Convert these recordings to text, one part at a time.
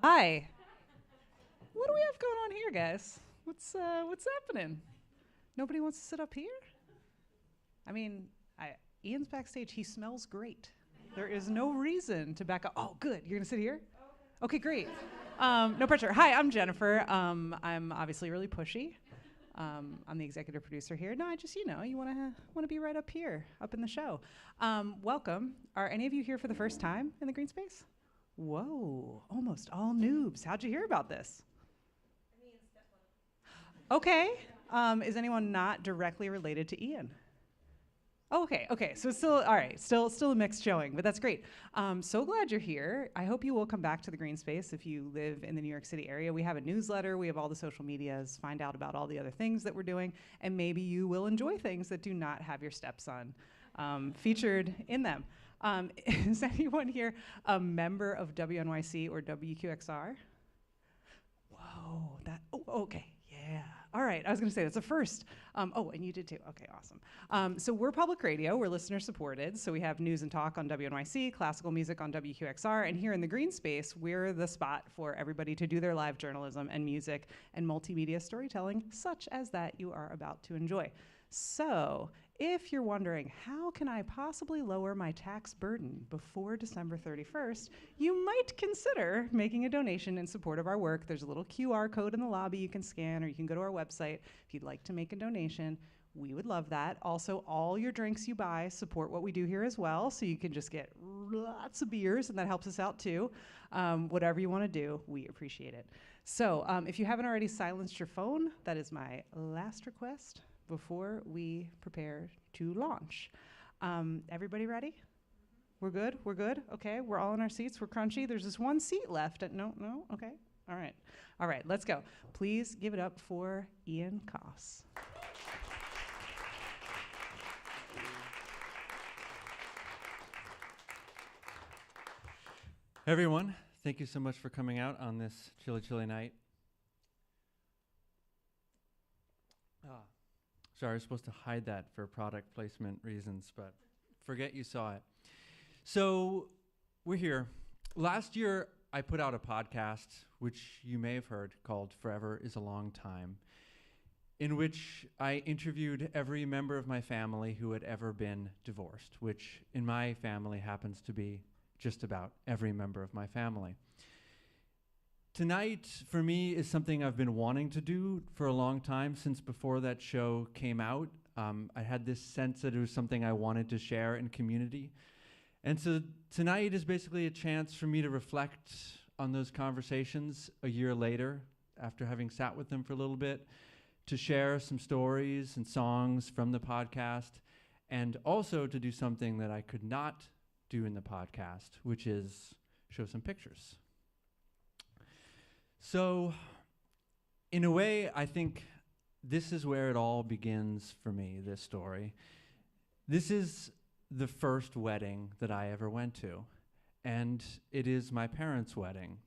Hi. What do we have going on here, guys? What's happening? Nobody wants to sit up here? I mean, Ian's backstage. He smells great. There is no reason to back up. Oh, good. You're gonna sit here? Okay, great. No pressure. Hi, I'm Jennifer. I'm obviously really pushy. I'm the executive producer here. No, I just, you wanna be right up here, up in the show. Welcome. Are any of you here for the first time in the green space? Whoa, almost all noobs. How'd you hear about this? Okay. Is anyone not directly related to Ian? Oh, okay. So it's still all right. Still a mixed showing, but that's great. So glad you're here. I hope you will come back to the Green Space if you live in the New York City area. We have a newsletter. We have all the social medias. Find out about all the other things that we're doing, and maybe you will enjoy things that do not have your stepson featured in them. Is anyone here a member of WNYC or WQXR? Whoa, okay, yeah. All right, I was gonna say that's a first. And you did too. Okay, awesome. So we're public radio. We're listener supported. So we have news and talk on WNYC, classical music on WQXR, and here in the Green Space, we're the spot for everybody to do their live journalism and music and multimedia storytelling, such as that you are about to enjoy. So if you're wondering, how can I possibly lower my tax burden before December 31st, you might consider making a donation in support of our work. There's a little QR code in the lobby you can scan, or you can go to our website if you'd like to make a donation. We would love that. Also, all your drinks you buy support what we do here as well, so you can just get lots of beers, and that helps us out too. Whatever you want to do, we appreciate it. So if you haven't already silenced your phone, that is my last request before we prepare to launch. Everybody ready? We're good? We're good? Okay, we're all in our seats. We're crunchy. There's this one seat left. No? Okay. All right, let's go. Please give it up for Ian Coss. Hey everyone, thank you so much for coming out on this chilly night. Sorry, I was supposed to hide that for product placement reasons, but forget you saw it. So we're here. Last year, I put out a podcast, which you may have heard, called Forever is a Long Time, in which I interviewed every member of my family who had ever been divorced, which in my family happens to be just about every member of my family. Tonight, for me, is something I've been wanting to do for a long time, since before that show came out. I had this sense that it was something I wanted to share in community. And so tonight is basically a chance for me to reflect on those conversations a year later, after having sat with them for a little bit, to share some stories and songs from the podcast, and also to do something that I could not do in the podcast, which is show some pictures. So, in a way, I think this is where it all begins for me, this story. This is the first wedding that I ever went to, and it is my parents' wedding.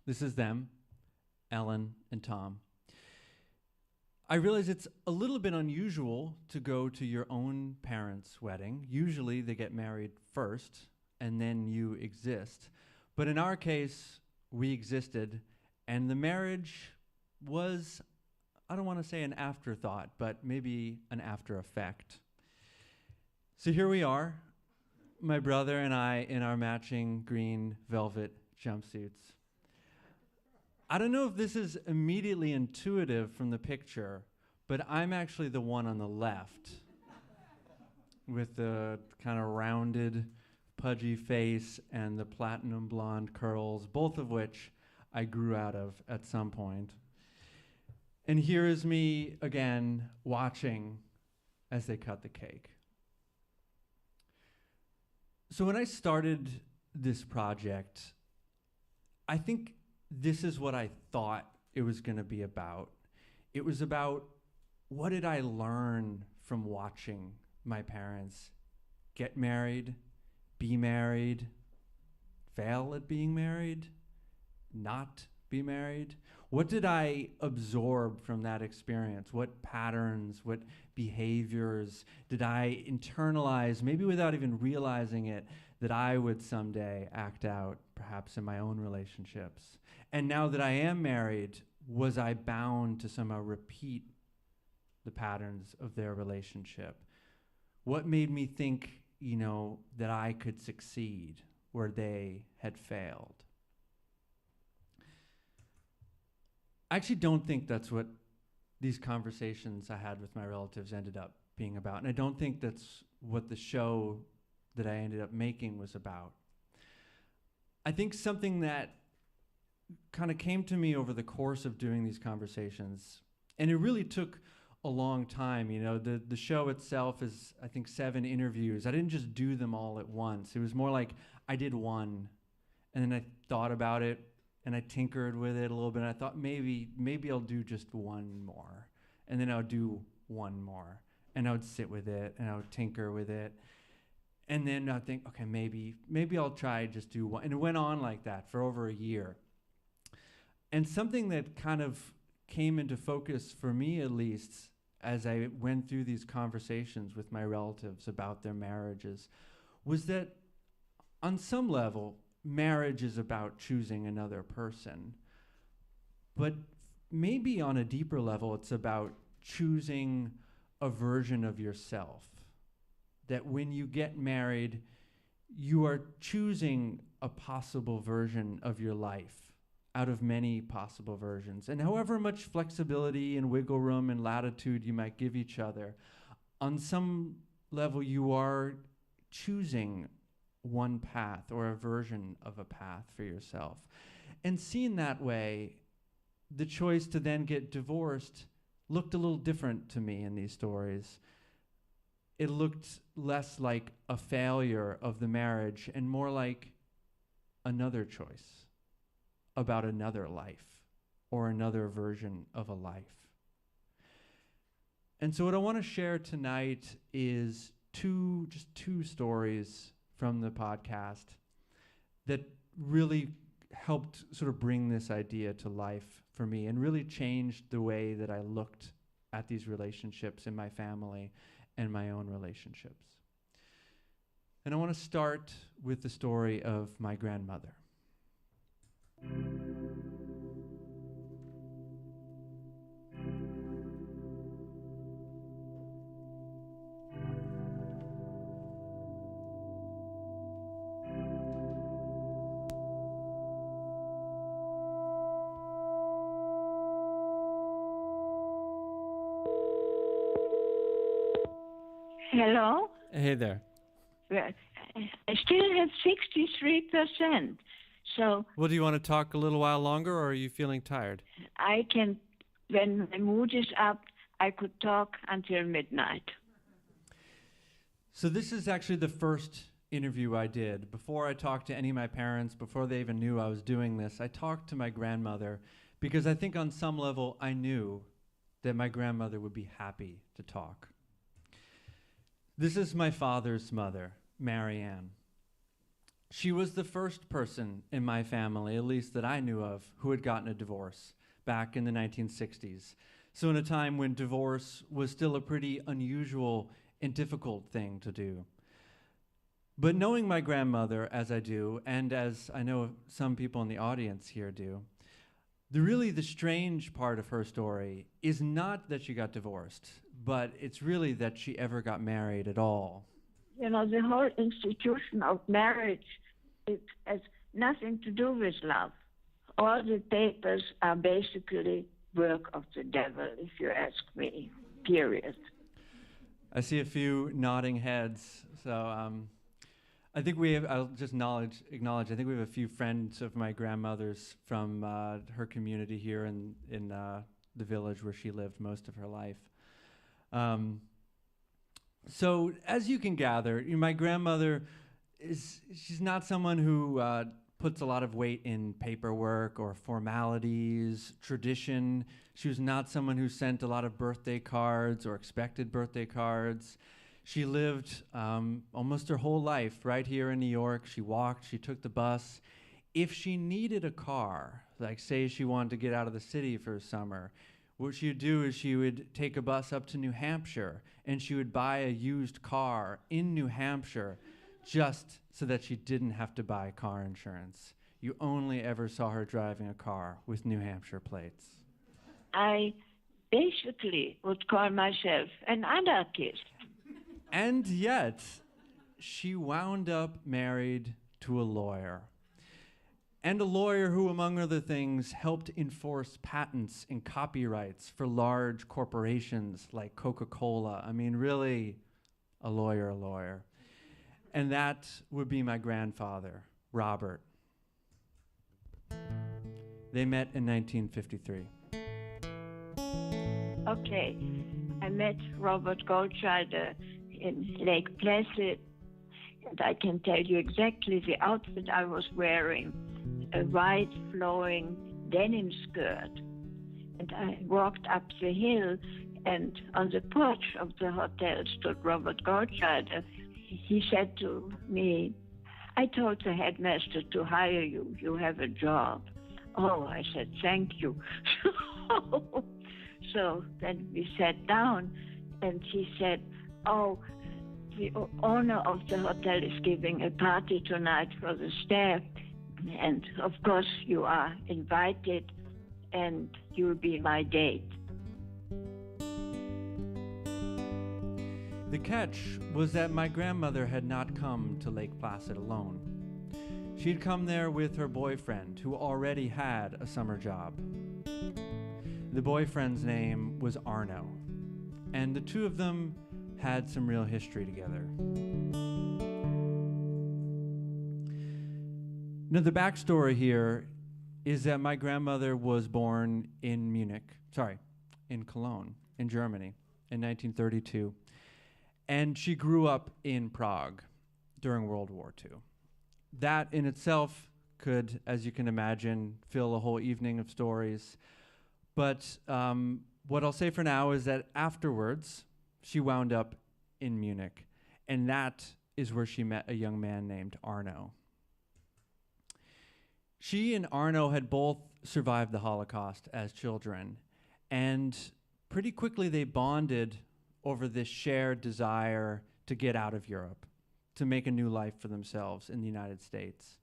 This is them, Ellen and Tom. I realize it's a little bit unusual to go to your own parents' wedding. Usually they get married first, and then you exist. But in our case, we existed, and the marriage was, I don't want to say an afterthought, but maybe an after effect. So here we are, my brother and I in our matching green velvet jumpsuits. I don't know if this is immediately intuitive from the picture, but I'm actually the one on the left with the kind of rounded, pudgy face and the platinum blonde curls, both of which I grew out of at some point. And here is me again watching as they cut the cake. So when I started this project, I think this is what I thought it was going to be about. It was about, what did I learn from watching my parents get married, be married, fail at being married, not be married? What did I absorb from that experience? What patterns, what behaviors did I internalize, maybe without even realizing it, that I would someday act out, perhaps in my own relationships? And now that I am married, was I bound to somehow repeat the patterns of their relationship? What made me think, that I could succeed where they had failed? I actually don't think that's what these conversations I had with my relatives ended up being about. And I don't think that's what the show that I ended up making was about. I think something that kind of came to me over the course of doing these conversations, and it really took a long time. You know, the show itself is, I think, 7 interviews. I didn't just do them all at once. It was more like I did one, and then I thought about it, and I tinkered with it a little bit, and I thought maybe I'll do just one more, and then I would do one more, and I would sit with it, and I would tinker with it, and then I'd think, okay, maybe I'll try just do one, and it went on like that for over a year. And something that kind of came into focus for me, at least, as I went through these conversations with my relatives about their marriages, was that on some level, marriage is about choosing another person. But maybe on a deeper level, it's about choosing a version of yourself. That when you get married, you are choosing a possible version of your life out of many possible versions. And however much flexibility and wiggle room and latitude you might give each other, on some level you are choosing one path or a version of a path for yourself. And seen that way, the choice to then get divorced looked a little different to me in these stories. It looked less like a failure of the marriage and more like another choice about another life or another version of a life. And so what I want to share tonight is just two stories from the podcast that really helped sort of bring this idea to life for me and really changed the way that I looked at these relationships in my family and my own relationships. And I want to start with the story of my grandmother. Hello? Hey there. Well, I still have 63%. So Well, do you want to talk a little while longer, or are you feeling tired? I can, when my mood is up, I could talk until midnight. So this is actually the first interview I did. Before I talked to any of my parents, before they even knew I was doing this, I talked to my grandmother because I think on some level I knew that my grandmother would be happy to talk. This is my father's mother, Mary Ann. She was the first person in my family, at least that I knew of, who had gotten a divorce back in the 1960s. So in a time when divorce was still a pretty unusual and difficult thing to do. But knowing my grandmother as I do, and as I know some people in the audience here do, the strange part of her story is not that she got divorced, but it's really that she ever got married at all. You know, the whole institution of marriage, it has nothing to do with love. All the papers are basically work of the devil, if you ask me, period. I see a few nodding heads. So I think we have, I'll just acknowledge, I think we have a few friends of my grandmother's from her community here in the village where she lived most of her life. So as you can gather, my grandmother she's not someone who puts a lot of weight in paperwork or formalities, tradition. She was not someone who sent a lot of birthday cards or expected birthday cards. She lived almost her whole life right here in New York. She walked, she took the bus. If she needed a car, like say she wanted to get out of the city for summer, what she would do is she would take a bus up to New Hampshire and she would buy a used car in New Hampshire just so that she didn't have to buy car insurance. You only ever saw her driving a car with New Hampshire plates. I basically would call myself an anarchist. And yet, she wound up married to a lawyer. And a lawyer who, among other things, helped enforce patents and copyrights for large corporations like Coca-Cola. I mean, really, a lawyer. And that would be my grandfather, Robert. They met in 1953. Okay, I met Robert Goldschneider in Lake Placid, and I can tell you exactly the outfit I was wearing, a wide flowing denim skirt. And I walked up the hill, and on the porch of the hotel stood Robert Goldschneider. He said to me, "I told the headmaster to hire you. You have a job." Oh, I said, "Thank you." So then we sat down, and he said, "Oh, the owner of the hotel is giving a party tonight for the staff, and of course you are invited, and you'll be my date." The catch was that my grandmother had not come to Lake Placid alone. She'd come there with her boyfriend, who already had a summer job. The boyfriend's name was Arno, and the two of them had some real history together. Now, the backstory here is that my grandmother was born in Cologne, in Germany, in 1932. And she grew up in Prague during World War II. That in itself could, as you can imagine, fill a whole evening of stories. But what I'll say for now is that afterwards, she wound up in Munich. And that is where she met a young man named Arno. She and Arno had both survived the Holocaust as children. And pretty quickly they bonded over this shared desire to get out of Europe, to make a new life for themselves in the United States.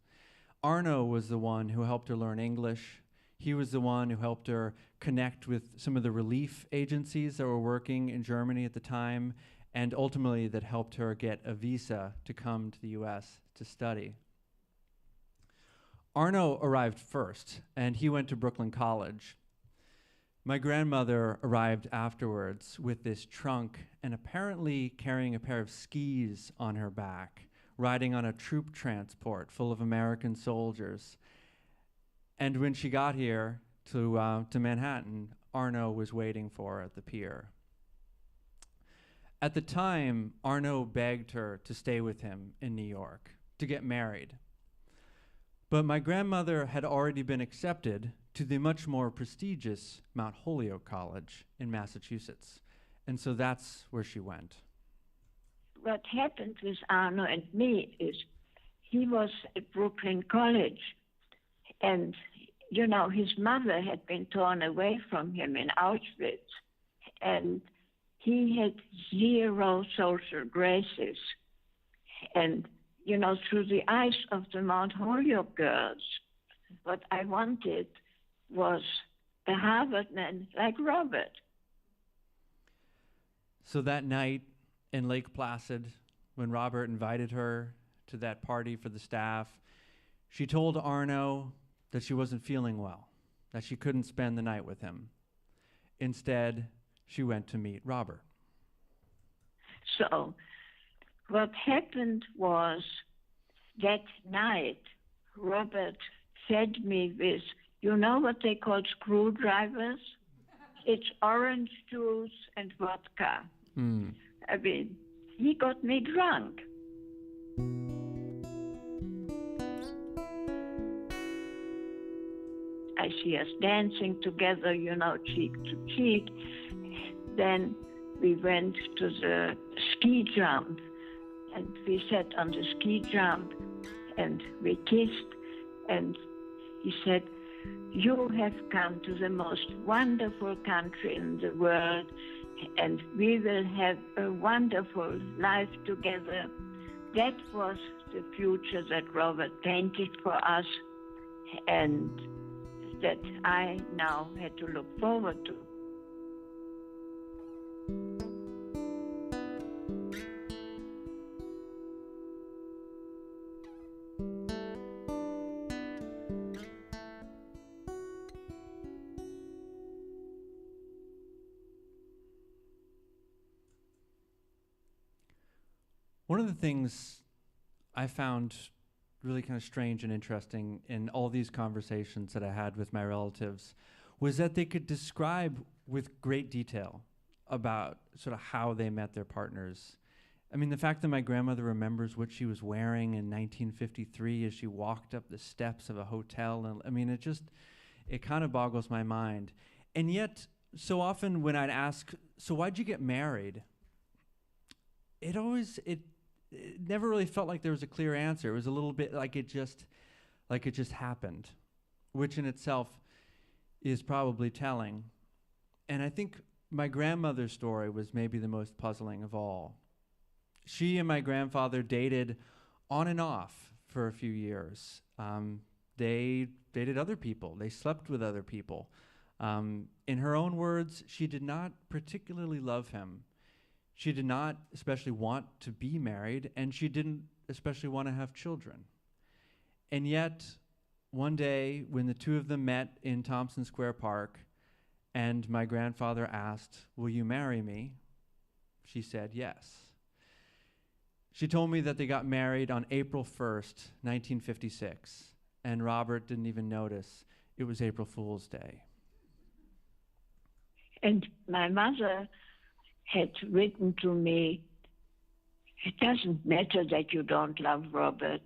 Arno was the one who helped her learn English. He was the one who helped her connect with some of the relief agencies that were working in Germany at the time, and ultimately that helped her get a visa to come to the US to study. Arno arrived first, and he went to Brooklyn College. My grandmother arrived afterwards with this trunk and apparently carrying a pair of skis on her back, riding on a troop transport full of American soldiers. And when she got here to Manhattan, Arno was waiting for her at the pier. At the time, Arno begged her to stay with him in New York, to get married. But my grandmother had already been accepted to the much more prestigious Mount Holyoke College in Massachusetts. And so that's where she went. What happened with Arno and me is he was at Brooklyn College, and, you know, his mother had been torn away from him in Auschwitz, and he had zero social graces. And, you know, through the eyes of the Mount Holyoke girls, what I wanted was a Harvard man like Robert. So that night in Lake Placid, when Robert invited her to that party for the staff, she told Arno that she wasn't feeling well, that she couldn't spend the night with him. Instead, she went to meet Robert. So what happened was that night, Robert fed me with, you know what they call screwdrivers? It's orange juice and vodka. I mean, he got me drunk. I see us dancing together, you know, cheek to cheek. Then we went to the ski jump, and we sat on the ski jump, and we kissed, and he said, "You have come to the most wonderful country in the world, and we will have a wonderful life together." That was the future that Robert painted for us, and that I now had to look forward to. One of the things I found really kind of strange and interesting in all these conversations that I had with my relatives was that they could describe with great detail about sort of how they met their partners. I mean, the fact that my grandmother remembers what she was wearing in 1953 as she walked up the steps of a hotel, and I mean, it kind of boggles my mind. And yet, so often when I'd ask, so why'd you get married? It never really felt like there was a clear answer. It was a little bit like it just happened, which in itself is probably telling. And I think my grandmother's story was maybe the most puzzling of all. She and my grandfather dated on and off for a few years. They dated other people. They slept with other people. In her own words, she did not particularly love him. She did not especially want to be married, and she didn't especially want to have children. And yet, one day, when the two of them met in Thompson Square Park, and my grandfather asked, "Will you marry me?" she said yes. She told me that they got married on April 1st, 1956, and Robert didn't even notice it was April Fool's Day. And my mother had written to me, "It doesn't matter that you don't love Robert,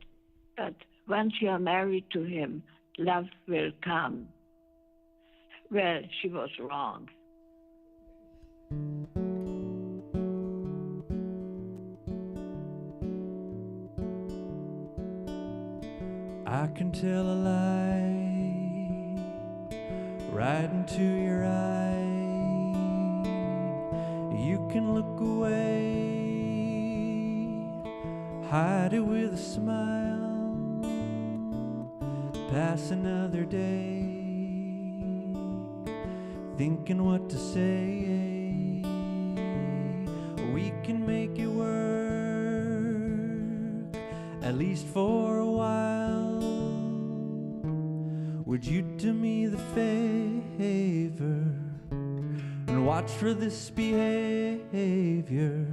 but once you are married to him, love will come." Well, she was wrong. I can tell a lie right into your eye. You can look away, hide it with a smile, pass another day, thinking what to say. We can make it work, at least for a while. Would you do me the favor and watch for this behavior?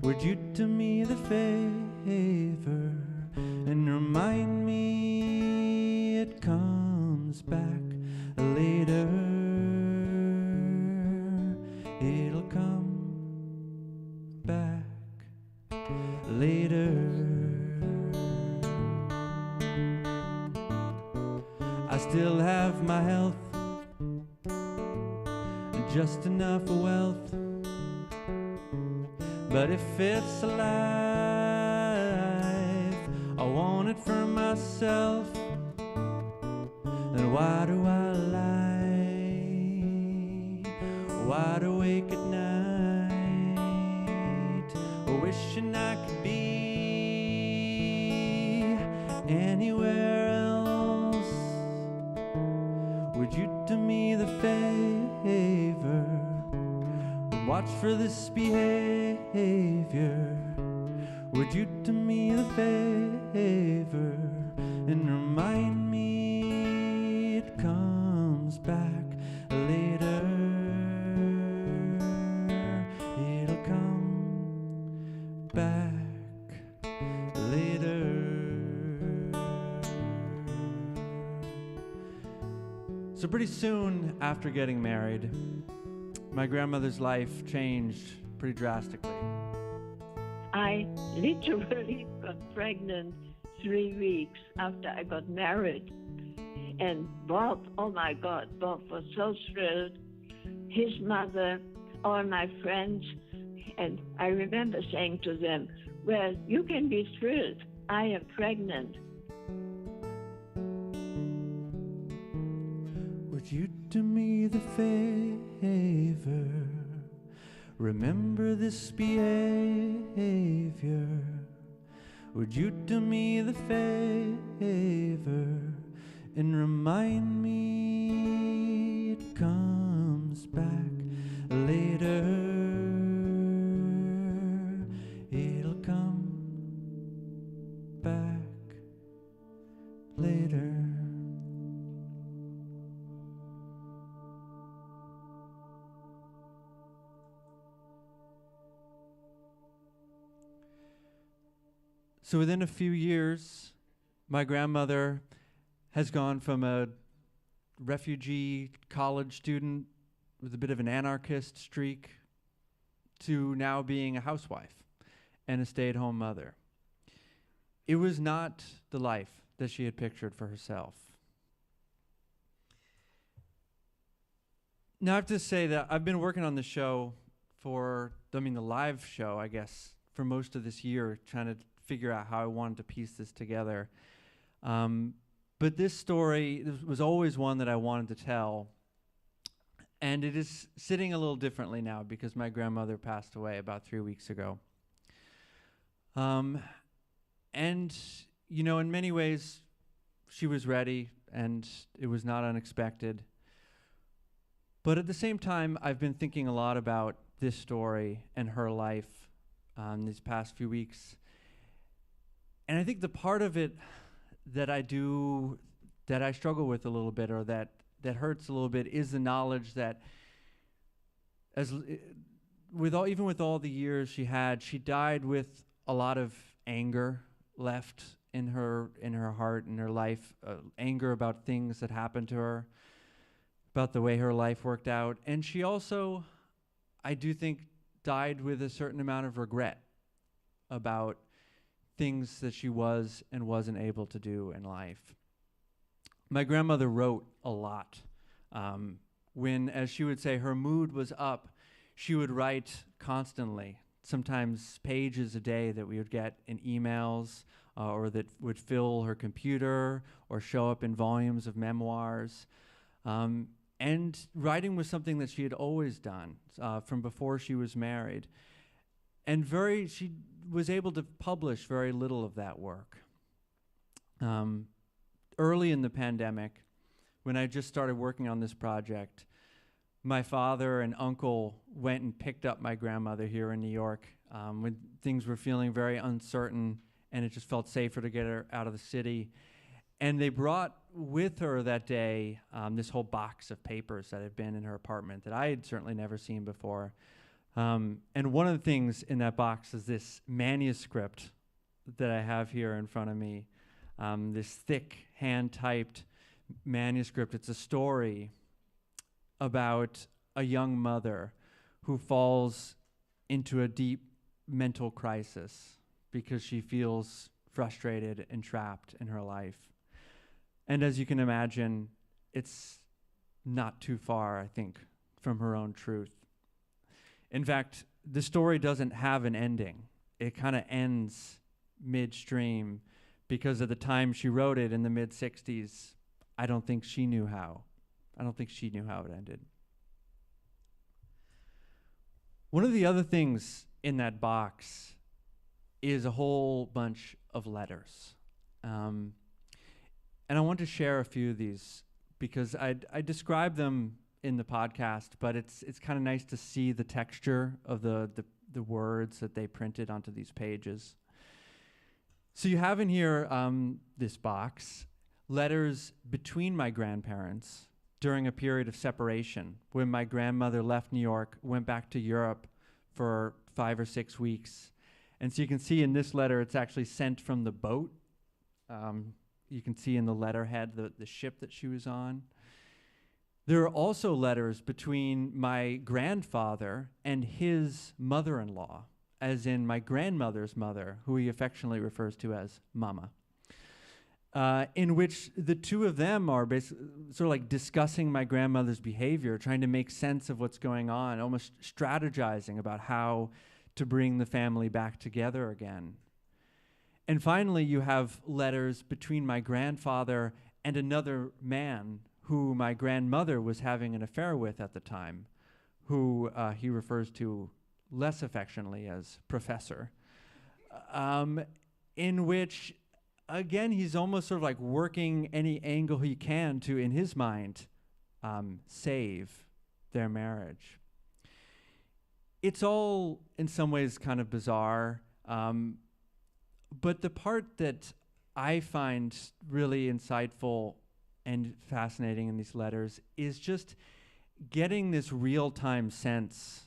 Would you do me the favor and remind me it comes back later? It'll come back later. I still have my health and just enough wealth, but if it's alive, I want it for myself. Then why do I lie? Wide awake at night, wishing I could be anywhere else. Would you do me the favor and watch for this behavior? Would you do me the favor and remind me it comes back later? It'll come back later. So pretty soon after getting married, my grandmother's life changed pretty drastically. I literally got pregnant 3 weeks after I got married. And Bob, oh my God, Bob was so thrilled. His mother, all my friends, and I remember saying to them, "Well, you can be thrilled. I am pregnant." Would you do me the favor? Remember this behavior. Would you do me the favor and remind me it comes back later? It'll come back later. So within a few years, My grandmother has gone from a refugee college student with a bit of an anarchist streak to now being a housewife and a stay-at-home mother. It was not the life that she had pictured for herself. Now I have to say that I've been working on the show the live show, I guess, for most of this year, trying to figure out how I wanted to piece this together. But this story was always one that I wanted to tell. And it is sitting a little differently now because my grandmother passed away about 3 weeks ago. And, you know, in many ways, she was ready and it was not unexpected. But at the same time, I've been thinking a lot about this story and her life these past few weeks. And I think the part of it that I struggle with a little bit, or that hurts a little bit, is the knowledge that even with all the years she had, she died with a lot of anger left in her heart, in her life, anger about things that happened to her, about the way her life worked out. And she also, I do think, died with a certain amount of regret about things that she was and wasn't able to do in life. My grandmother wrote a lot. When, as she would say, her mood was up, she would write constantly, sometimes pages a day that we would get in emails, or that would fill her computer or show up in volumes of memoirs. And writing was something that she had always done from before she was married. And she was able to publish very little of that work. Early in the pandemic, when I just started working on this project, my father and uncle went and picked up my grandmother here in New York when things were feeling very uncertain and it just felt safer to get her out of the city. And they brought with her that day this whole box of papers that had been in her apartment that I had certainly never seen before. And one of the things in that box is this manuscript that I have here in front of me, this thick, hand-typed manuscript. It's a story about a young mother who falls into a deep mental crisis because she feels frustrated and trapped in her life. And as you can imagine, it's not too far, I think, from her own truth. In fact, the story doesn't have an ending. It kind of ends midstream because at the time she wrote it in the mid-60s, I don't think she knew how it ended. One of the other things in that box is a whole bunch of letters. And I want to share a few of these because I describe them in the podcast, but it's kind of nice to see the texture of the words that they printed onto these pages. So you have in here this box, letters between my grandparents during a period of separation when my grandmother left New York, went back to Europe for 5 or 6 weeks. And so you can see in this letter, it's actually sent from the boat. You can see in the letterhead the ship that she was on. There are also letters between my grandfather and his mother-in-law, as in my grandmother's mother, who he affectionately refers to as Mama, in which the two of them are basically sort of like discussing my grandmother's behavior, trying to make sense of what's going on, almost strategizing about how to bring the family back together again. And finally, you have letters between my grandfather and another man who my grandmother was having an affair with at the time, who he refers to less affectionately as Professor, in which, again, he's almost sort of like working any angle he can to, in his mind, save their marriage. It's all, in some ways, kind of bizarre, but the part that I find really insightful and fascinating in these letters is just getting this real-time sense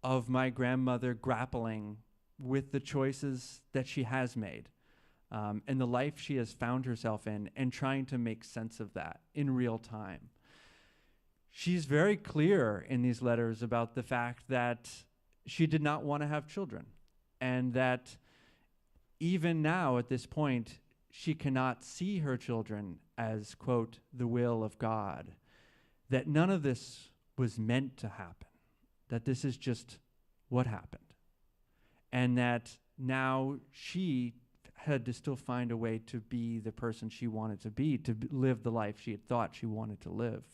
of my grandmother grappling with the choices that she has made, and the life she has found herself in, and trying to make sense of that in real time. She's very clear in these letters about the fact that she did not want to have children, and that even now at this point, she cannot see her children as, quote, the will of God, that none of this was meant to happen, that this is just what happened, and that now she had to still find a way to be the person she wanted to be, to live the life she had thought she wanted to live.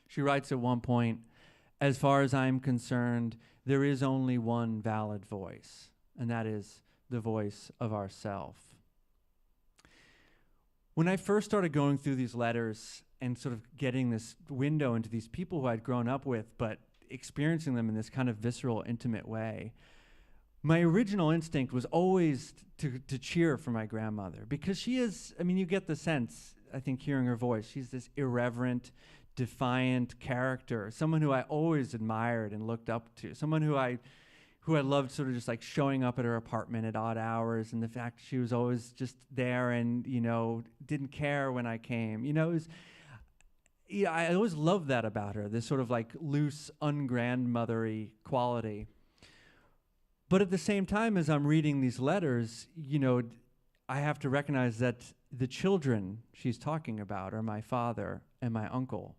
She writes at one point, "As far as I'm concerned, there is only one valid voice, and that is the voice of ourself." When I first started going through these letters and sort of getting this window into these people who I'd grown up with, but experiencing them in this kind of visceral, intimate way, my original instinct was always to cheer for my grandmother, because she is, I mean, you get the sense, I think, hearing her voice, she's this irreverent, defiant character, someone who I always admired and looked up to, someone who I loved sort of just like showing up at her apartment at odd hours, and the fact she was always just there and, you know, didn't care when I came. You know, it was, yeah, I always loved that about her, this sort of like loose, ungrandmothery quality. But at the same time, as I'm reading these letters, you know, I have to recognize that the children she's talking about are my father and my uncle.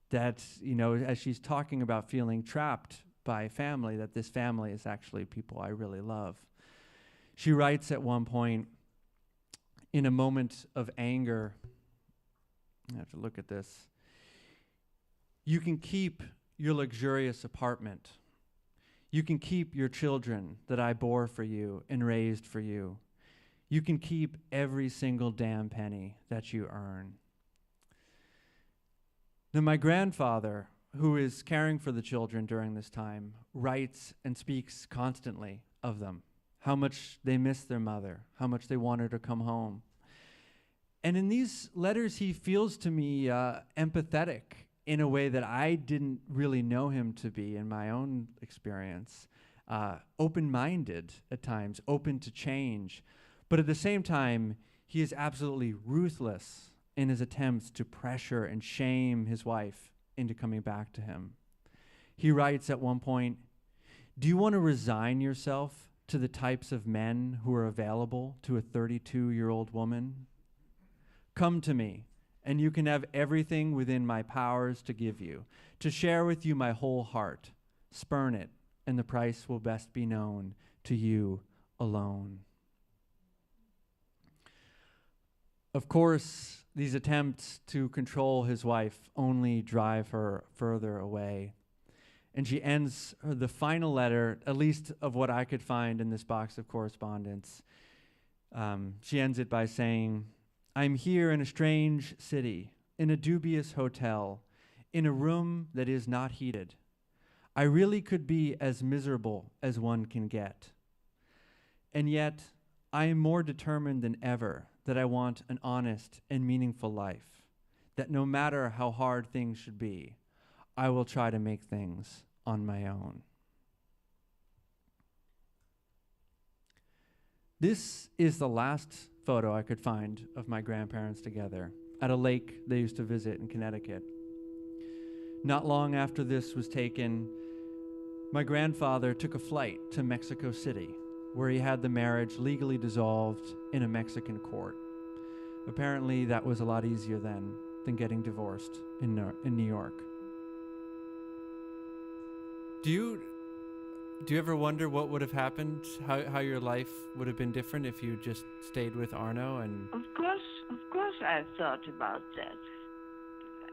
That, you know, as she's talking about feeling trapped by family, that this family is actually people I really love. She writes at one point, in a moment of anger, I have to look at this, "You can keep your luxurious apartment. You can keep your children that I bore for you and raised for you. You can keep every single damn penny that you earn." Now, my grandfather, who is caring for the children during this time, writes and speaks constantly of them, how much they miss their mother, how much they want her to come home. And in these letters, he feels to me empathetic in a way that I didn't really know him to be in my own experience, open-minded at times, open to change. But at the same time, he is absolutely ruthless in his attempts to pressure and shame his wife into coming back to him. He writes at one point, "Do you want to resign yourself to the types of men who are available to a 32-year-old woman? Come to me, and you can have everything within my powers to give you, to share with you my whole heart. Spurn it, and the price will best be known to you alone." Of course, these attempts to control his wife only drive her further away. And she ends the final letter, at least of what I could find in this box of correspondence. She ends it by saying, "I'm here in a strange city, in a dubious hotel, in a room that is not heated. I really could be as miserable as one can get. And yet, I am more determined than ever that I want an honest and meaningful life, that no matter how hard things should be, I will try to make things on my own." This is the last photo I could find of my grandparents together at a lake they used to visit in Connecticut. Not long after this was taken, my grandfather took a flight to Mexico City, where he had the marriage legally dissolved in a Mexican court. Apparently, that was a lot easier then than getting divorced in New York. Do you ever wonder what would have happened, how your life would have been different if you just stayed with Arno? And Of course I've thought about that.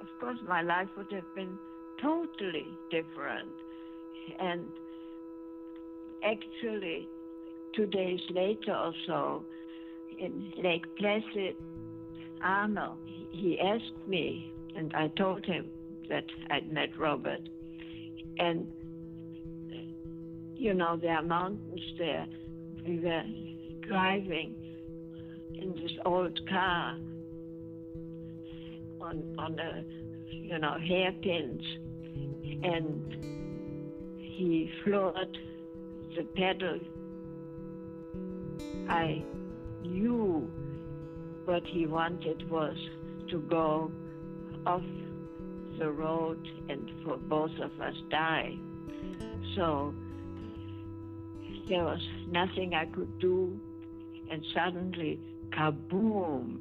Of course my life would have been totally different. And actually, 2 days later or so, in Lake Placid, Arno, he asked me, and I told him that I'd met Robert. And, you know, there are mountains there. We were driving in this old car on a, you know, hairpins. And he floored the pedal I knew what he wanted was to go off the road and for both of us die. So there was nothing I could do, and suddenly, kaboom,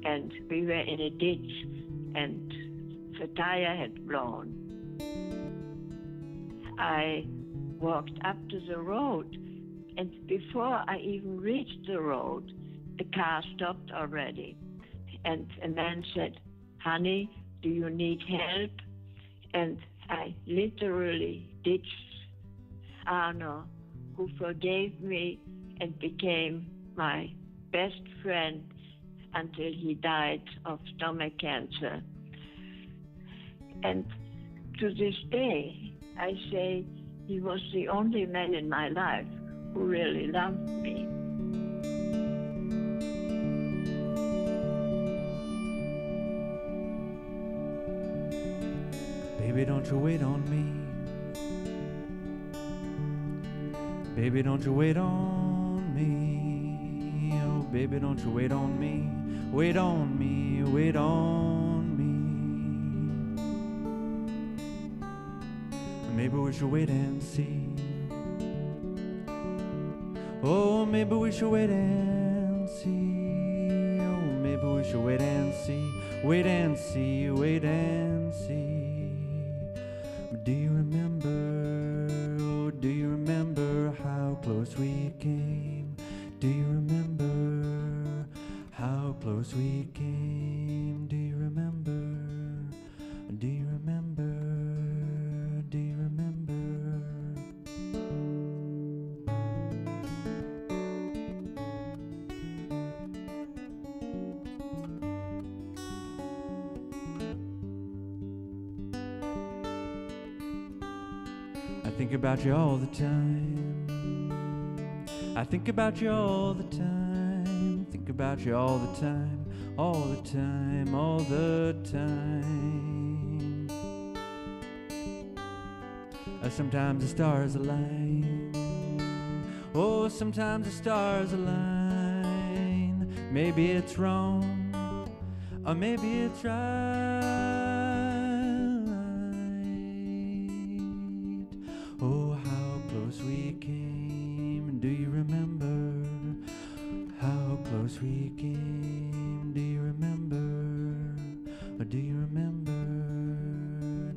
and we were in a ditch, and the tire had blown. I walked up to the road, and before I even reached the road, the car stopped already. And a man said, "Honey, do you need help?" And I literally ditched Arno, who forgave me and became my best friend until he died of stomach cancer. And to this day, I say he was the only man in my life who really loved me. Baby, don't you wait on me. Baby, don't you wait on me. Oh, baby, don't you wait on me. Wait on me, wait on me. Maybe we should wait and see. Oh, maybe we should wait and see. Oh, maybe we should wait and see. Wait and see, wait and see. Do you remember, oh, do you remember how close we came? Do you remember how close we came? Do you remember? Do you remember? Do you remember? I think about you all the time. I think about you all the time. Think about you all the time. All the time, all the time. Sometimes the stars align. Oh, sometimes the stars align. Maybe it's wrong, or maybe it's right. Oh, how close we came. Do you remember how close we came? Do you remember? Or do you remember?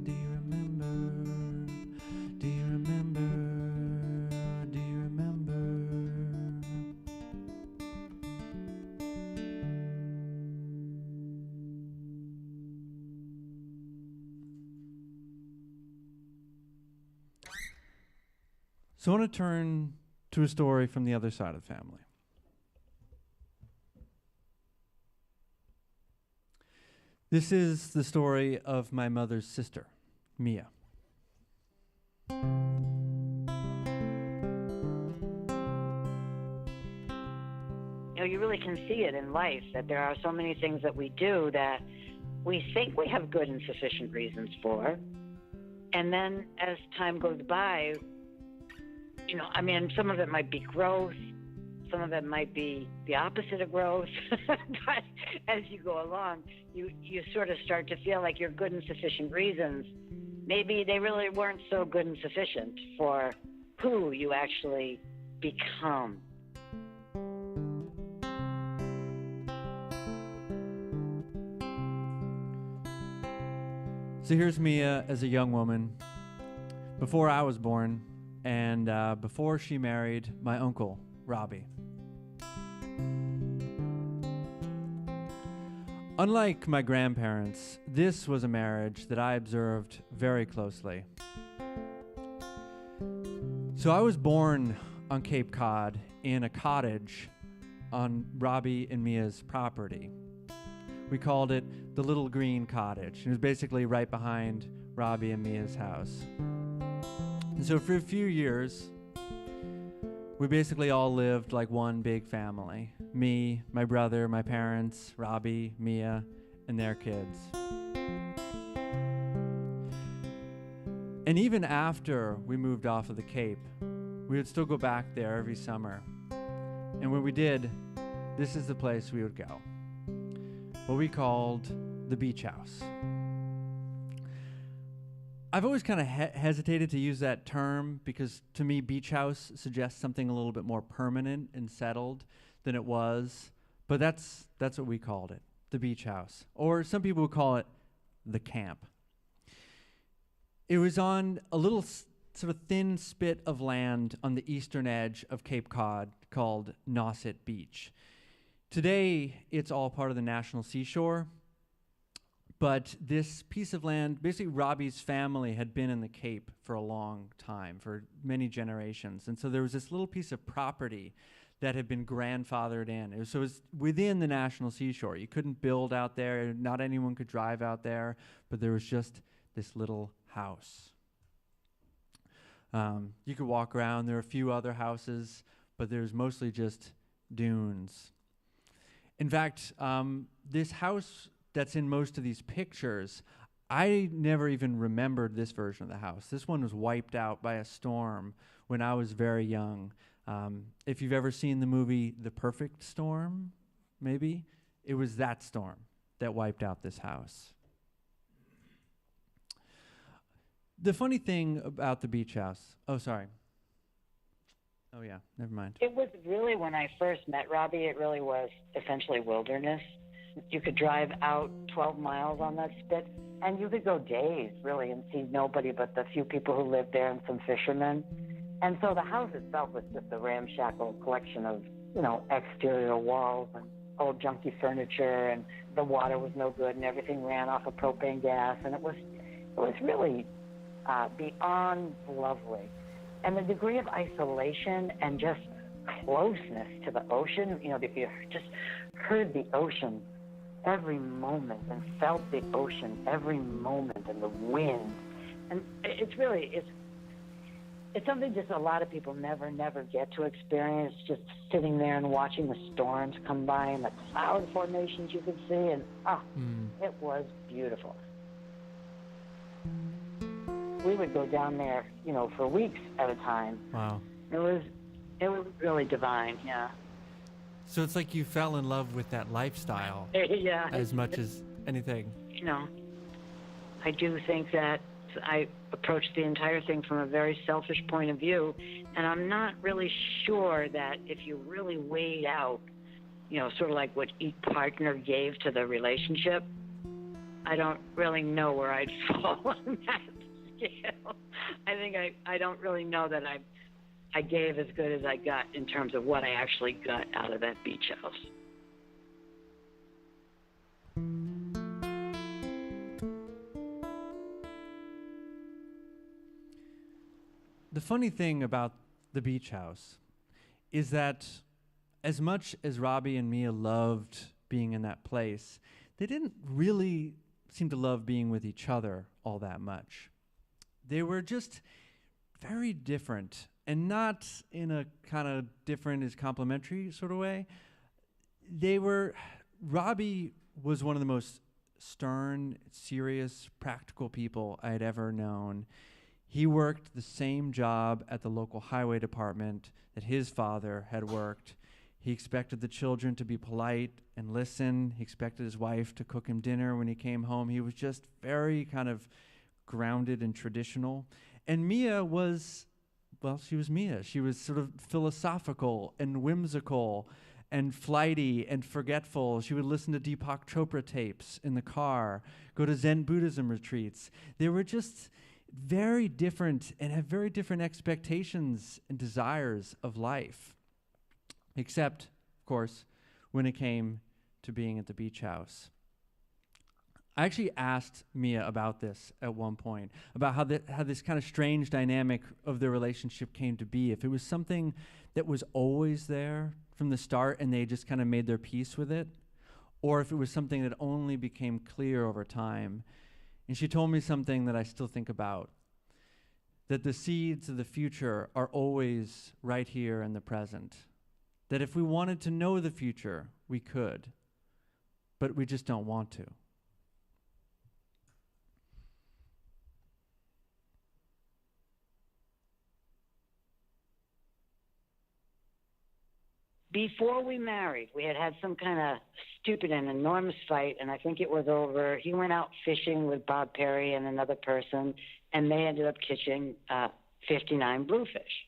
Do you remember? Do you remember? Do you remember? So I want to turn to a story from the other side of the family. This is the story of my mother's sister, Mia. You know, you really can see it in life, that there are so many things that we do that we think we have good and sufficient reasons for. And then as time goes by, you know, I mean, some of it might be growth, some of it might be the opposite of growth. But as you go along, you sort of start to feel like your good and sufficient reasons, maybe they really weren't so good and sufficient for who you actually become. So here's Mia as a young woman, before I was born, and before she married my uncle, Robbie. Unlike my grandparents, this was a marriage that I observed very closely. So I was born on Cape Cod in a cottage on Robbie and Mia's property. We called it the Little Greene Cottage. It was basically right behind Robbie and Mia's house. And so for a few years, we basically all lived like one big family. Me, my brother, my parents, Robbie, Mia, and their kids. And even after we moved off of the Cape, we would still go back there every summer. And when we did, this is the place we would go. What we called the beach house. I've always kind of hesitated to use that term because to me, beach house suggests something a little bit more permanent and settled than it was. But that's what we called it, the beach house. Or some people would call it the camp. It was on a little sort of thin spit of land on the eastern edge of Cape Cod called Nauset Beach. Today, it's all part of the National Seashore, but this piece of land, basically Robbie's family had been in the Cape for a long time, for many generations, and so there was this little piece of property that had been grandfathered in. So it was within the National Seashore. You couldn't build out there, not anyone could drive out there, but there was just this little house. You could walk around. There were a few other houses, but there's mostly just dunes. In fact, this house that's in most of these pictures, I never even remembered this version of the house. This one was wiped out by a storm when I was very young. If you've ever seen the movie The Perfect Storm, maybe, it was that storm that wiped out this house. The funny thing about the beach house, oh, sorry. Oh, yeah, never mind. It was really, when I first met Robbie, it really was essentially wilderness. You could drive out 12 miles on that spit, and you could go days, really, and see nobody but the few people who lived there and some fishermen. And so the house itself was just a ramshackle collection of, exterior walls and old junky furniture, and the water was no good, and everything ran off of propane gas, and it was really beyond lovely. And the degree of isolation and just closeness to the ocean, if you just heard the ocean every moment and felt the ocean every moment and the wind. And it's something just a lot of people never get to experience, just sitting there and watching the storms come by and the cloud formations you could see, and it was beautiful. We would go down there, for weeks at a time. Wow. It was really divine, yeah. So it's like you fell in love with that lifestyle Yeah. as much as anything. I do think that I approached the entire thing from a very selfish point of view, and I'm not really sure that if you really weighed out, sort of like what each partner gave to the relationship, I don't really know where I'd fall on that scale. I think I don't really know that I gave as good as I got in terms of what I actually got out of that beach house. The funny thing about the beach house is that as much as Robbie and Mia loved being in that place, they didn't really seem to love being with each other all that much. They were just very different, and not in a kind of different is complementary sort of way. Robbie was one of the most stern, serious, practical people I had ever known. He worked the same job at the local highway department that his father had worked. He expected the children to be polite and listen. He expected his wife to cook him dinner when he came home. He was just very kind of grounded and traditional. And Mia was, she was Mia. She was sort of philosophical and whimsical and flighty and forgetful. She would listen to Deepak Chopra tapes in the car, go to Zen Buddhism retreats. They were just very different and have very different expectations and desires of life. Except, of course, when it came to being at the beach house. I actually asked Mia about this at one point, about how this kind of strange dynamic of their relationship came to be, if it was something that was always there from the start and they just kind of made their peace with it, or if it was something that only became clear over time. And she told me something that I still think about, that the seeds of the future are always right here in the present. That if we wanted to know the future, we could, but we just don't want to. before we married, we had some kind of stupid and enormous fight, and I think it was over. He went out fishing with Bob Perry and another person, and they ended up catching 59 bluefish.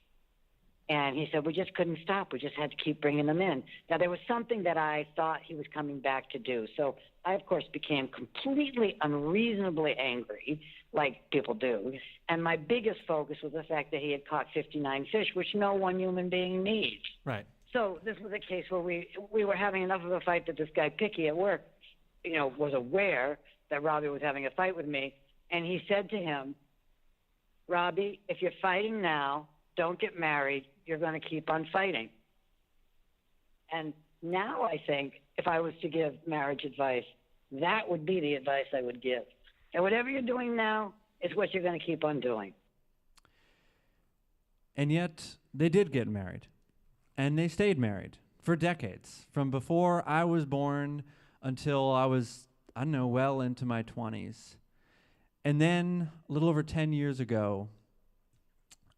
And he said, we just couldn't stop. We just had to keep bringing them in. Now, there was something that I thought he was coming back to do. So I, of course, became completely unreasonably angry, like people do. And my biggest focus was the fact that he had caught 59 fish, which no one human being needs. Right. So this was a case where we were having enough of a fight that this guy Picky at work, was aware that Robbie was having a fight with me. And he said to him, Robbie, if you're fighting now, don't get married. You're going to keep on fighting. And now I think if I was to give marriage advice, that would be the advice I would give. And whatever you're doing now is what you're going to keep on doing. And yet they did get married. And they stayed married for decades, from before I was born until I was, well into my 20s. And then a little over 10 years ago,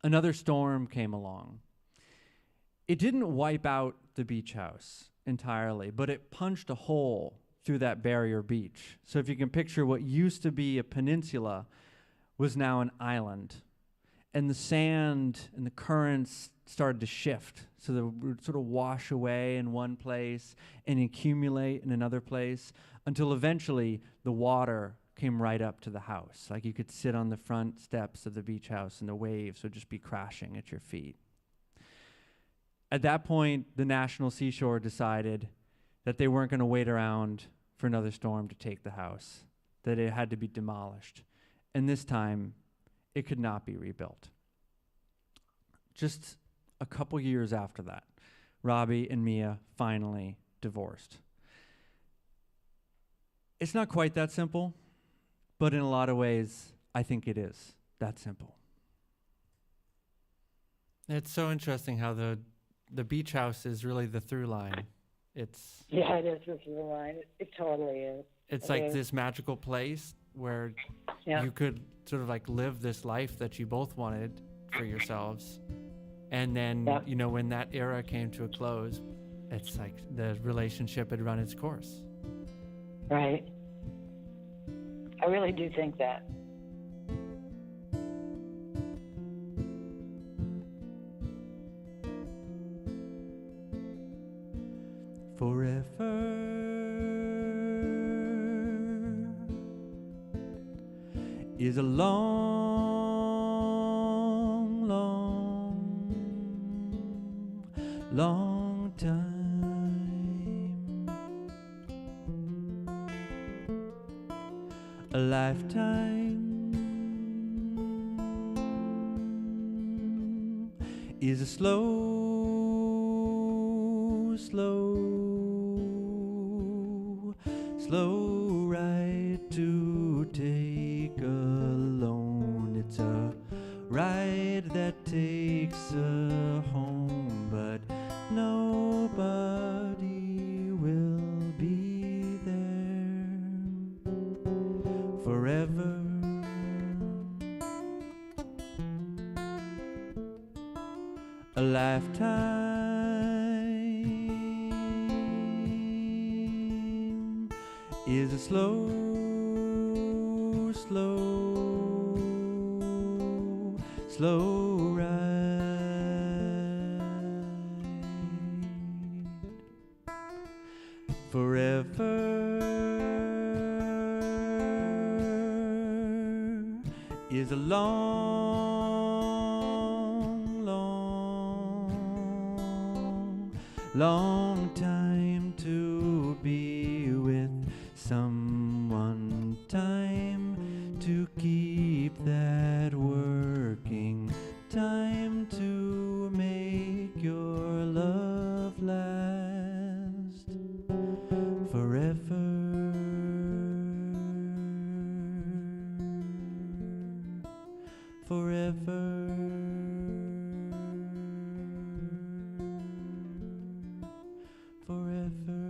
another storm came along. It didn't wipe out the beach house entirely, but it punched a hole through that barrier beach. So if you can picture what used to be a peninsula was now an island. And the sand and the currents started to shift. So they would sort of wash away in one place and accumulate in another place until eventually the water came right up to the house. Like you could sit on the front steps of the beach house and the waves would just be crashing at your feet. At that point, the National Seashore decided that they weren't going to wait around for another storm to take the house, that it had to be demolished. And this time, it could not be rebuilt. Just a couple years after that, Robbie and Mia finally divorced. It's not quite that simple, but in a lot of ways, I think it is that simple. It's so interesting how the beach house is really the through line. It's Yeah, it is the through line. It totally is. it's It like is. this magical place where Yeah. you could sort of like live this life that you both wanted for yourselves. And then, Yeah. When that era came to a close, it's like the relationship had run its course. Right. I really do think that. Forever is a long, long, long time. A lifetime is a slow, slow ride to take alone. It's a ride that takes her home, but nobody will be there forever. A lifetime is a slow, slow ride. Forever is a long, long, long time to be with someone. Time to keep that working. Time to make your love last forever. Forever. Forever. Forever.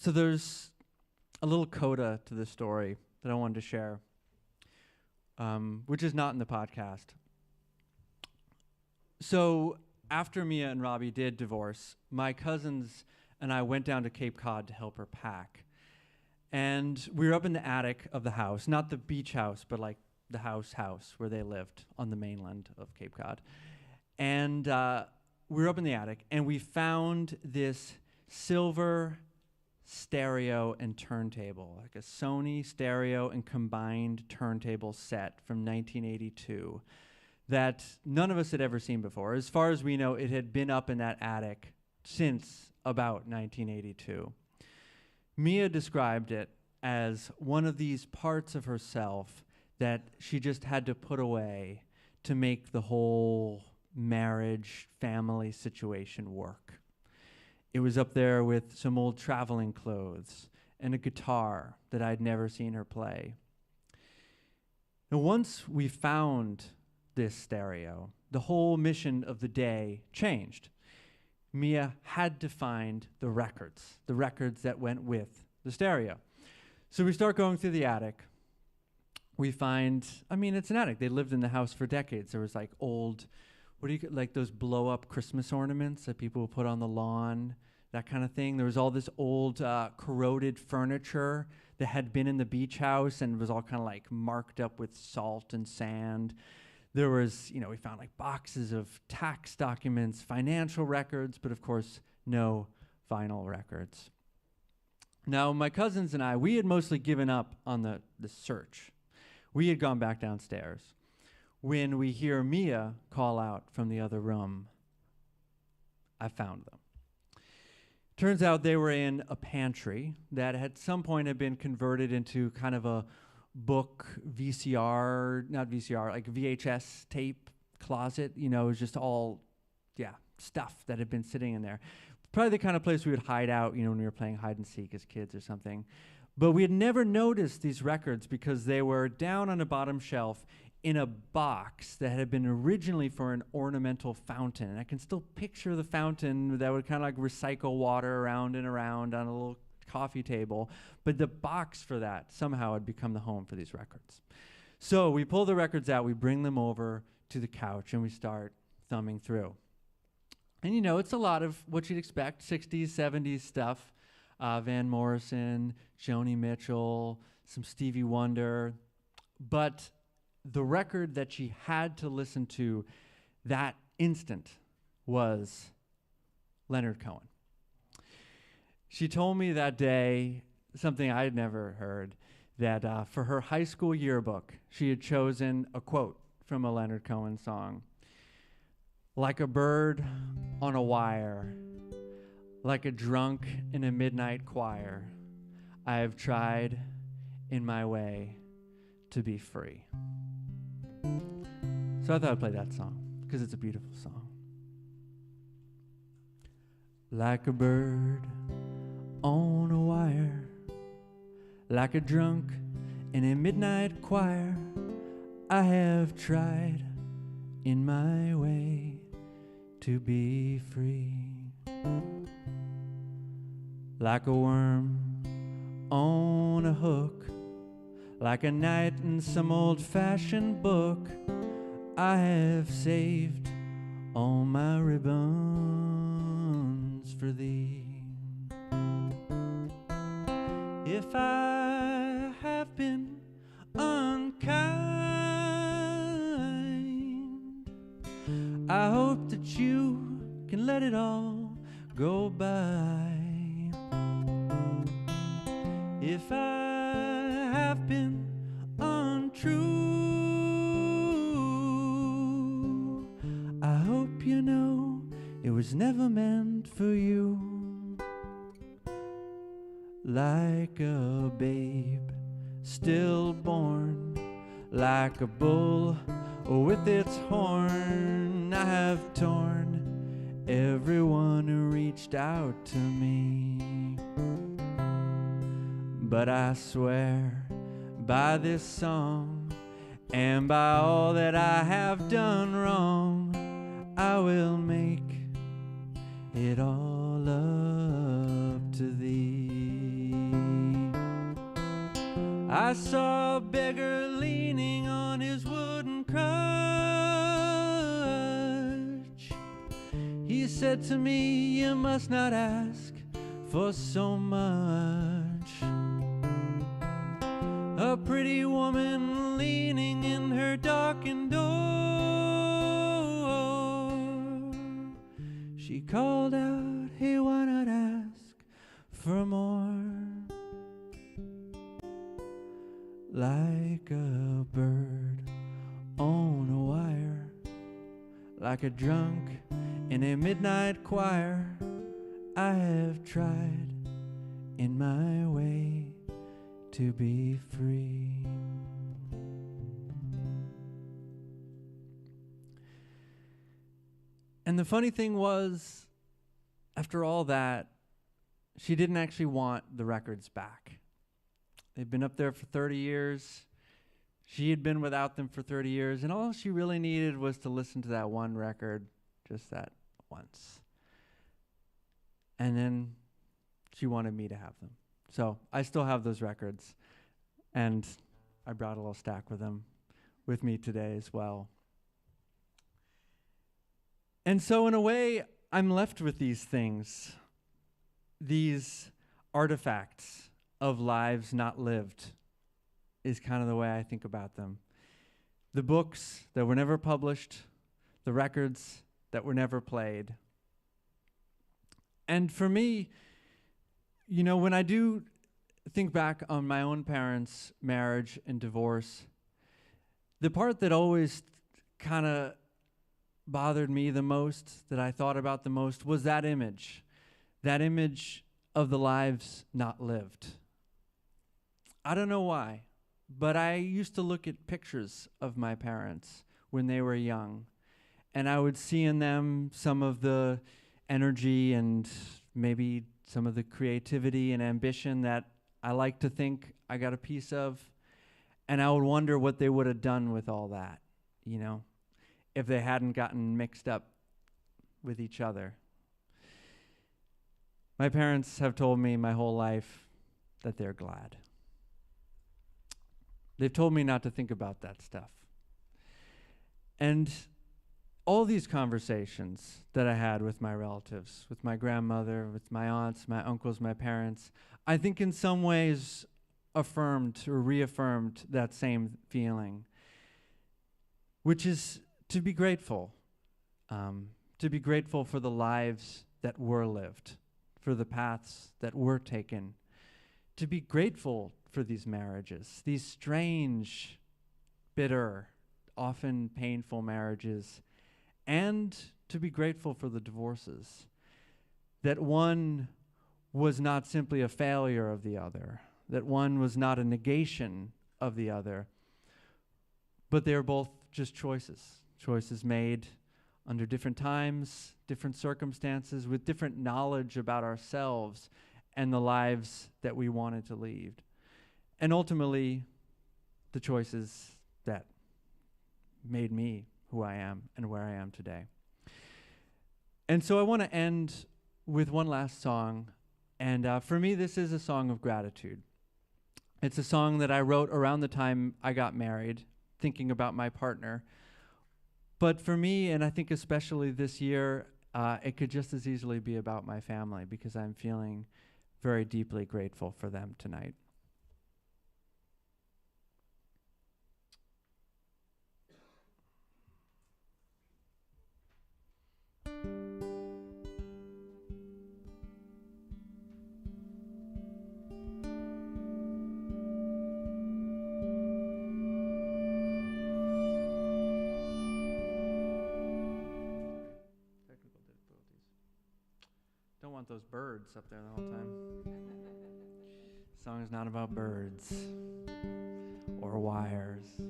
So there's a little coda to this story that I wanted to share, which is not in the podcast. So after Mia and Robbie did divorce, my cousins and I went down to Cape Cod to help her pack. And we were up in the attic of the house, not the beach house, but like the house where they lived on the mainland of Cape Cod. And we were up in the attic, and we found this silver stereo and turntable, like a Sony stereo and combined turntable set from 1982 that none of us had ever seen before. As far as we know, it had been up in that attic since about 1982. Mia described it as one of these parts of herself that she just had to put away to make the whole marriage, family situation work. It was up there with some old traveling clothes and a guitar that I'd never seen her play. Now, once we found this stereo, the whole mission of the day changed. Mia had to find the records that went with the stereo. So we start going through the attic. We find, it's an attic. They lived in the house for decades. There was like old, like those blow-up Christmas ornaments that people would put on the lawn, that kind of thing. There was all this old corroded furniture that had been in the beach house and was all kind of like marked up with salt and sand. There was, we found like boxes of tax documents, financial records, but of course, no vinyl records. Now, my cousins and I, we had mostly given up on the search. We had gone back downstairs when we hear Mia call out from the other room, "I found them." Turns out they were in a pantry that at some point had been converted into kind of a book like VHS tape closet. It was just all, stuff that had been sitting in there. Probably the kind of place we would hide out, when we were playing hide and seek as kids or something. But we had never noticed these records because they were down on a bottom shelf in a box that had been originally for an ornamental fountain. And I can still picture the fountain that would kind of like recycle water around and around on a little coffee table. But the box for that somehow had become the home for these records. So we pull the records out, we bring them over to the couch, and we start thumbing through. And it's a lot of what you'd expect, 60s, 70s stuff. Van Morrison, Joni Mitchell, some Stevie Wonder. But the record that she had to listen to that instant was Leonard Cohen. She told me that day something I had never heard, that for her high school yearbook, she had chosen a quote from a Leonard Cohen song. "Like a bird on a wire, like a drunk in a midnight choir, I have tried in my way to be free." So I thought I'd play that song because it's a beautiful song. Like a bird on a wire, like a drunk in a midnight choir, I have tried in my way to be free. Like a worm on a hook, like a knight in some old-fashioned book, I have saved all my ribbons for thee. If I have been unkind, I hope that you can let it all go by. If I have been untrue, I hope you know it was never meant for you. Like a babe stillborn, like a bull with its horn, I have torn everyone who reached out to me. But I swear by this song and by all that I have done wrong, I will make it all up to thee. I saw a beggar leaning on his wooden crutch. He said to me, you must not ask for so much. A pretty woman leaning in her darkened door, she called out, hey, why not ask for more? Like a bird on a wire, like a drunk in a midnight choir, I have tried in my way to be free. And the funny thing was, after all that, she didn't actually want the records back. They'd been up there for 30 years. She had been without them for 30 years, and all she really needed was to listen to that one record, just that once. And then she wanted me to have them. So I still have those records, and I brought a little stack with them with me today as well. And so in a way, I'm left with these things, these artifacts of lives not lived, is kind of the way I think about them. The books that were never published, the records that were never played. And for me, you know, when I do think back on my own parents' marriage and divorce, the part that always kind of bothered me the most, that I thought about the most, was that image of the lives not lived. I don't know why, but I used to look at pictures of my parents when they were young, and I would see in them some of the energy and maybe some of the creativity and ambition that I like to think I got a piece of, and I would wonder what they would have done with all that, you know, if they hadn't gotten mixed up with each other. My parents have told me my whole life that they're glad. They've told me not to think about that stuff. And all these conversations that I had with my relatives, with my grandmother, with my aunts, my uncles, my parents, I think in some ways affirmed or reaffirmed that same feeling, which is to be grateful for the lives that were lived, for the paths that were taken, to be grateful for these marriages, these strange, bitter, often painful marriages, and to be grateful for the divorces, that one was not simply a failure of the other, that one was not a negation of the other, but they were both just choices made under different times, different circumstances, with different knowledge about ourselves and the lives that we wanted to lead. And ultimately, the choices that made me who I am and where I am today. And so I want to end with one last song. And for me, this is a song of gratitude. It's a song that I wrote around the time I got married, thinking about my partner. But for me, and I think especially this year, it could just as easily be about my family, because I'm feeling very deeply grateful for them tonight. Don't want those birds up there the whole time. Song is not about birds or wires.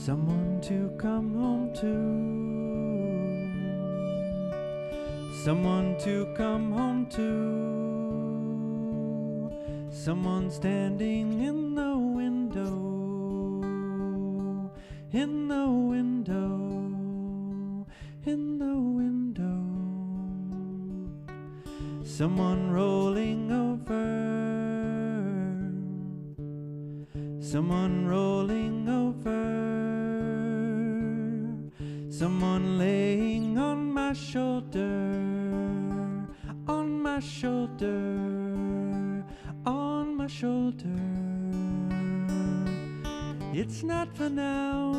someone to come home to, someone to come home to, someone standing in the window, in the window, in the window, someone rolling over, someone rolling over, someone laying on my shoulder, on my shoulder, on my shoulder. It's not for now,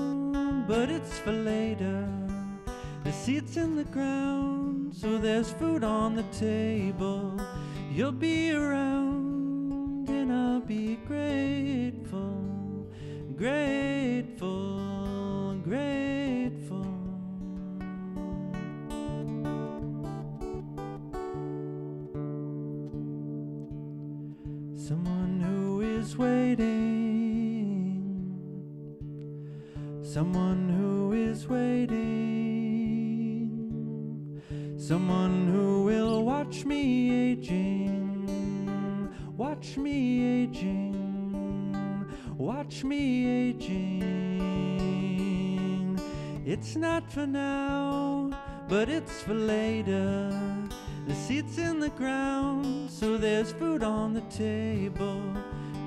but it's for later. The seat's in the ground, so there's food on the table. You'll be around and I'll be grateful, grateful, grateful. Someone who is waiting, someone who is waiting, someone who will watch me aging, watch me aging, watch me aging. It's not for now, but it's for later. The seat's in the ground, so there's food on the table.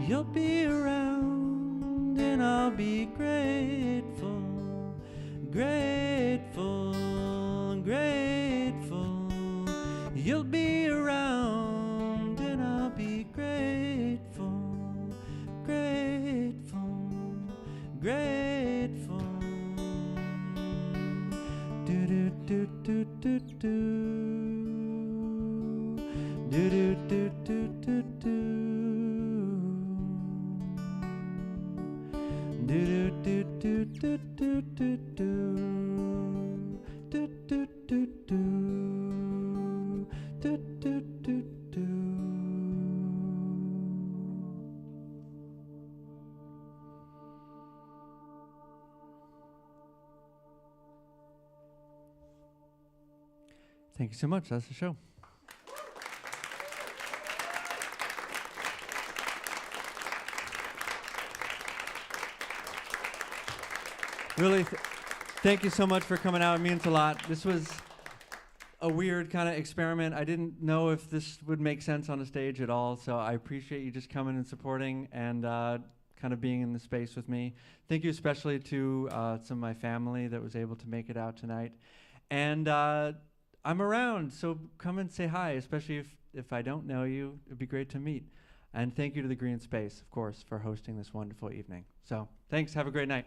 You'll be around and I'll be grateful, grateful, grateful. You'll be around and I'll be grateful, grateful, grateful. Do do do do do do. Do do do do do do. Do do do do do do do do. Do do do do. Do do do do. Thank you so much. That's the show. Really, thank you so much for coming out. It means a lot. This was a weird kind of experiment. I didn't know if this would make sense on a stage at all, so I appreciate you just coming and supporting and kind of being in the space with me. Thank you especially to some of my family that was able to make it out tonight. And I'm around, so come and say hi, especially if I don't know you. It'd be great to meet. And thank you to the Greene Space, of course, for hosting this wonderful evening. So thanks. Have a great night.